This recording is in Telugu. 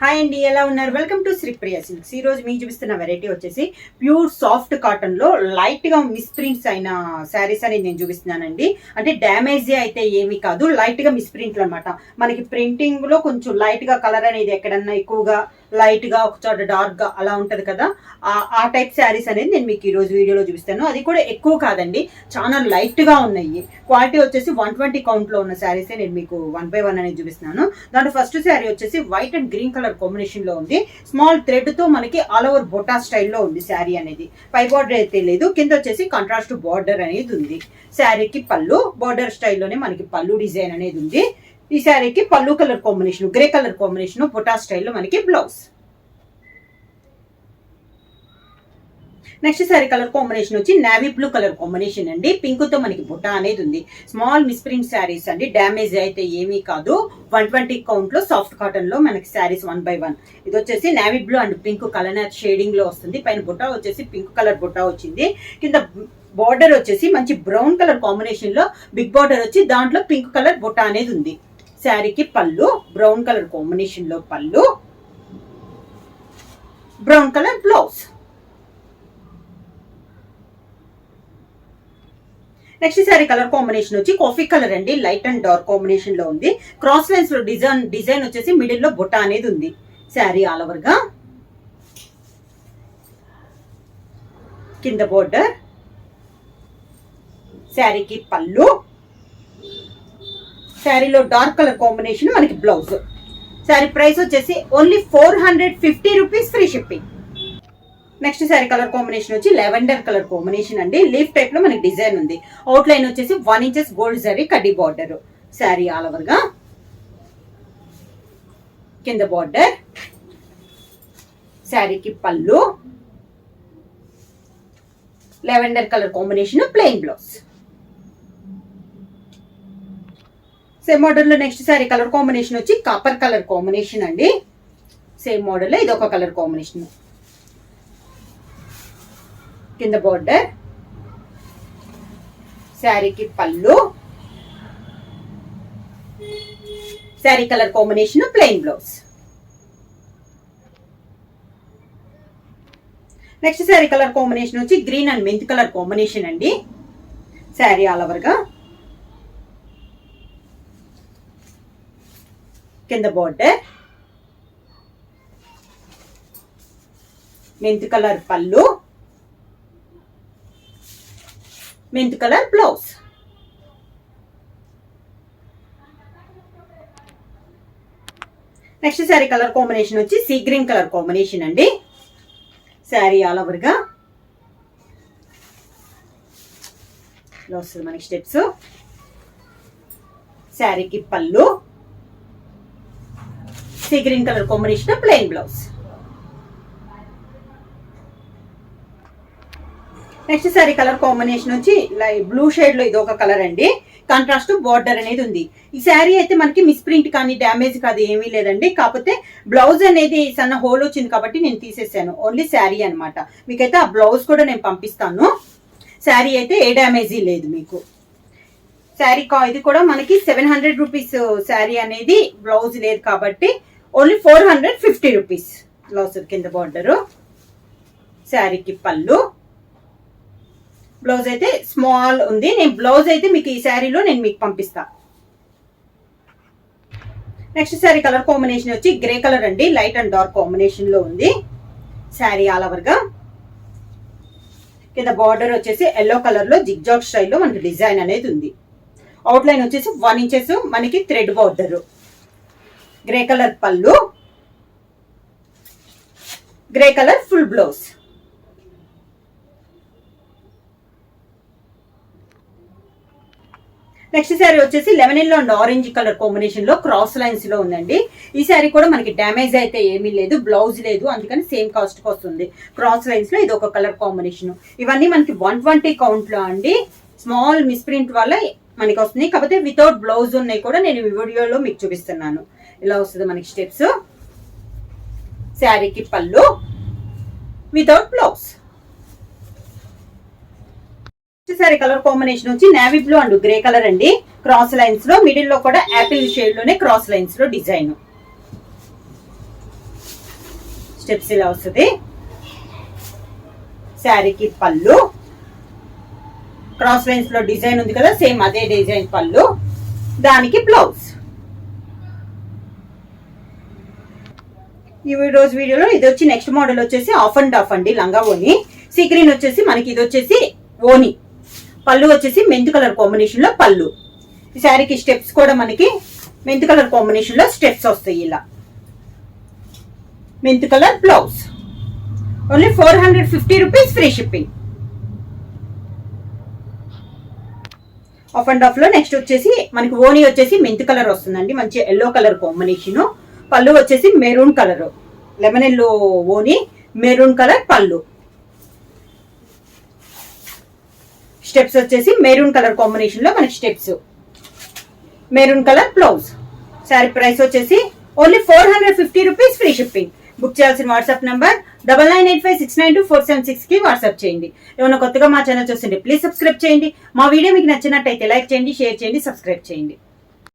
హాయ్ అండి, ఎలా ఉన్నారు? Welcome to Sripriya silks. ఈ రోజు మీకు చూపిస్తున్న వెరైటీ వచ్చేసి ప్యూర్ సాఫ్ట్ కాటన్ లో లైట్ గా మిస్ ప్రింట్స్ అయిన శారీస్ అనేది నేను చూపిస్తున్నానండి. అంటే డ్యామేజ్ అయితే ఏమీ కాదు, లైట్ గా మిస్ ప్రింట్లు అనమాట. మనకి ప్రింటింగ్ లో కొంచెం లైట్ గా కలర్ అనేది ఎక్కడన్నా ఎక్కువగా లైట్ గా ఒక చోట డార్క్ గా అలా ఉంటది కదా, ఆ టైప్ శారీస్ అనేది నేను మీకు ఈ రోజు వీడియోలో చూపిస్తాను. అది కూడా ఎక్కువ కాదండి, చాలా లైట్ గా ఉన్నాయి. క్వాలిటీ వచ్చేసి 120 కౌంట్ లో ఉన్న శారీస్ నేను మీకు 1 by 1 అనేది చూపిస్తున్నాను. దాంట్లో ఫస్ట్ శారీ వచ్చేసి white and green colour combination లో ఉంది. స్మాల్ థ్రెడ్ తో మనకి ఆల్ ఓవర్ బొటా స్టైల్లో ఉంది శారీ అనేది. పై బార్డర్ అయితే లేదు, కింద వచ్చేసి కాంట్రాస్ట్ బార్డర్ అనేది ఉంది. శారీకి పళ్ళు బార్డర్ స్టైల్లోనే మనకి పళ్ళు డిజైన్ అనేది ఉంది. ఈ శారీకి పళ్ళు colour combination grey colour combination బొటా స్టైల్లో మనకి blouse. Next sari colour combination వచ్చి నావీ బ్లూ కలర్ కాంబినేషన్ అండి. పింక్ తో మనకి బుట్ట అనేది ఉంది. స్మాల్ మిస్ప్రింట్ శారీస్ అండి, డ్యామేజ్ అయితే ఏమీ కాదు. 120 కౌంట్ లో సాఫ్ట్ కాటన్ లో మనకి శారీస్ 1 by 1. ఇది వచ్చేసి navy blue and pink colour shading లో వస్తుంది. పైన బుట్ట వచ్చేసి పింక్ కలర్ బుట్ట వచ్చింది. కింద బార్డర్ వచ్చేసి మంచి బ్రౌన్ కలర్ కాంబినేషన్ లో బిగ్ బార్డర్ వచ్చి దాంట్లో పింక్ కలర్ బుట్ట అనేది ఉంది. శారీకి పళ్ళు బ్రౌన్ కలర్ కాంబినేషన్ లో పళ్ళు, brown colour blouse. Next sari colour combination వచ్చి కాఫీ కలర్ అండి, లైట్ అండ్ డార్క్ కాంబినేషన్ లో ఉంది. క్రాస్ లైన్స్ లో డిజైన్ వచ్చేసి మిడిల్ లో బుట్ట అనేది ఉంది. శారీ ఆల్ ఓవర్ గా కింద బోర్డర్, శారీకి పళ్ళు, శారీలో డార్క్ కలర్ కాంబినేషన్ మనకి బ్లౌజ్. శారీ ప్రైస్ వచ్చేసి only 450 rupees, free shipping. Next sari colour combination వచ్చి లెవెండర్ కలర్ కాంబినేషన్ అండి. లీఫ్ టైప్ లో మనకి డిజైన్ ఉంది. అవుట్ లైన్ వచ్చేసి 1 inches గోల్డ్ జరీ కడ్డీ బార్డర్. శారీ ఆల్ ఓవర్ గా కింద బార్డర్, శారీకి పళ్ళు, lavender colour combination plain blouse. Same model లో నెక్స్ట్ శారీ కలర్ కాంబినేషన్ వచ్చి కాపర్ కలర్ కాంబినేషన్ అండి. సేమ్ మోడల్ లో ఇది ఒక కలర్ కాంబినేషన్. కింద బోర్డర్, శారీకి పళ్ళు, sari colour combination plain blouse. Next sari colour combination వచ్చి green and mint colour combination అండి. శారీ ఆల్ ఓవర్ గా కింద బోర్డర్, మెంత్ కలర్ పళ్ళు, mint colour blouse. Next sari colour combination వచ్చి సీ గ్రీన్ కలర్ కాంబినేషన్ అండి. శారీ ఆల్ ఓవర్ గా ఇలా వస్తుంది మనకి స్టెప్స్. శారీకి పళ్ళు, see green colour combination plain blouse. Next sari colour combination వచ్చి బ్లూ షేడ్ లో ఇది ఒక కలర్ అండి. కాంట్రాస్ట్ బార్డర్ అనేది ఉంది. ఈ శారీ అయితే మనకి మిస్ ప్రింట్ కానీ డ్యామేజ్ కాదు ఏమీ లేదండి. కాకపోతే బ్లౌజ్ అనేది సన్న హోల్ వచ్చింది కాబట్టి నేను తీసేసాను. ఓన్లీ శారీ అనమాట. మీకైతే ఆ బ్లౌజ్ కూడా నేను పంపిస్తాను. శారీ అయితే ఏ డ్యామేజీ లేదు మీకు. శారీ ఇది కూడా మనకి 700 రూపీస్ శారీ అనేది, బ్లౌజ్ లేదు కాబట్టి ఓన్లీ 450 రూపీస్. బ్లౌజ్ కింద బార్డరు, శారీకి పళ్ళు, బ్లౌజ్ అయితే స్మాల్ ఉంది. నేను బ్లౌజ్ అయితే మీకు ఈ శారీలో నేను మీకు పంపిస్తా. నెక్స్ట్ శారీ కలర్ కాంబినేషన్ వచ్చి గ్రే కలర్ అండి, లైట్ అండ్ డార్క్ కాంబినేషన్ లో ఉంది. శారీ ఆల్ ఓవర్ గా కింద బార్డర్ వచ్చేసి ఎల్లో కలర్ లో జిగ్జాగ్ స్టైల్లో మనకి డిజైన్ అనేది ఉంది. అవుట్ లైన్ వచ్చేసి 1 inches మనకి థ్రెడ్ బార్డర్, గ్రే కలర్ పళ్ళు, grey colour full blouse. Next sari వచ్చేసి lemon yellow and orange colour combination లో క్రాస్ లైన్స్ లో ఉందండి. ఈ శారీ కూడా మనకి డ్యామేజ్ అయితే ఏమీ లేదు, బ్లౌజ్ లేదు, అందుకని సేమ్ కాస్ట్ కి వస్తుంది. క్రాస్ లైన్స్ లో ఇది ఒక కలర్ కాంబినేషన్. ఇవన్నీ మనకి 120 కౌంట్ లో అండి. స్మాల్ మిస్ప్రింట్ వల్ల మనకి వస్తుంది. కాకపోతే వితౌట్ బ్లౌజ్ ఉన్నాయి కూడా నేను ఈ వీడియోలో మీకు చూపిస్తున్నాను. ఇలా వస్తుంది మనకి స్టెప్స్. శారీకి పళ్ళు without blouse. Sari colour combination వచ్చి navy blue and grey colour అండి. క్రాస్ లైన్స్ లో మిడిల్ లో కూడా యాపిల్ షేడ్ లోనే క్రాస్ లైన్స్ లో డిజైన్. స్టెప్స్ ఇలా వస్తుంది. శారీకి పళ్ళు క్రాస్ లైన్స్ లో డిజైన్ ఉంది కదా, సేమ్ అదే డిజైన్ పళ్ళు, దానికి బ్లౌజ్. ఈ రోజు వీడియోలో ఇది వచ్చి నెక్స్ట్ మోడల్ వచ్చేసి ఆఫ్ అండ్ ఆఫ్ అండి, లంగా ఓని. సీక్రీన్ వచ్చేసి మనకి ఇది వచ్చేసి ఓని. పళ్ళు వచ్చేసి మెంతు కలర్ కాంబినేషన్ లో పళ్ళు. ఈ శారీకి స్టెప్స్ కూడా మనకి మెంతు కలర్ కాంబినేషన్ లో స్టెప్స్ వస్తాయి. ఇలా mint colour blouse. Only 450 rupees, free shipping. Half and half లో నెక్స్ట్ వచ్చేసి మనకి ఓని వచ్చేసి మెంతు కలర్ వస్తుందండి, మంచి ఎల్లో కలర్ కాంబినేషన్. పళ్ళు వచ్చేసి మెరూన్ కలర్, లెమన్ ఎల్లో ఓని, మెరూన్ కలర్ పళ్ళు. స్టెప్స్ వచ్చేసి మెరూన్ కలర్ కాంబినేషన్ లో మనకి steps, maroon colour blouse. Sari price వచ్చేసి only 450 rupees, free shipping. Book చేయాల్సిన వాట్సాప్ నంబర్ 9985692476 కి వాట్సాప్ చేయండి. ఏమైనా కొత్తగా మా ఛానల్ చూస్తుంటే ప్లీజ్ సబ్స్క్రైబ్ చేయండి. మా వీడియో మీకు నచ్చినట్టయితే లైక్ చేయండి, షేర్ చేయండి, సబ్స్క్రైబ్ చేయండి.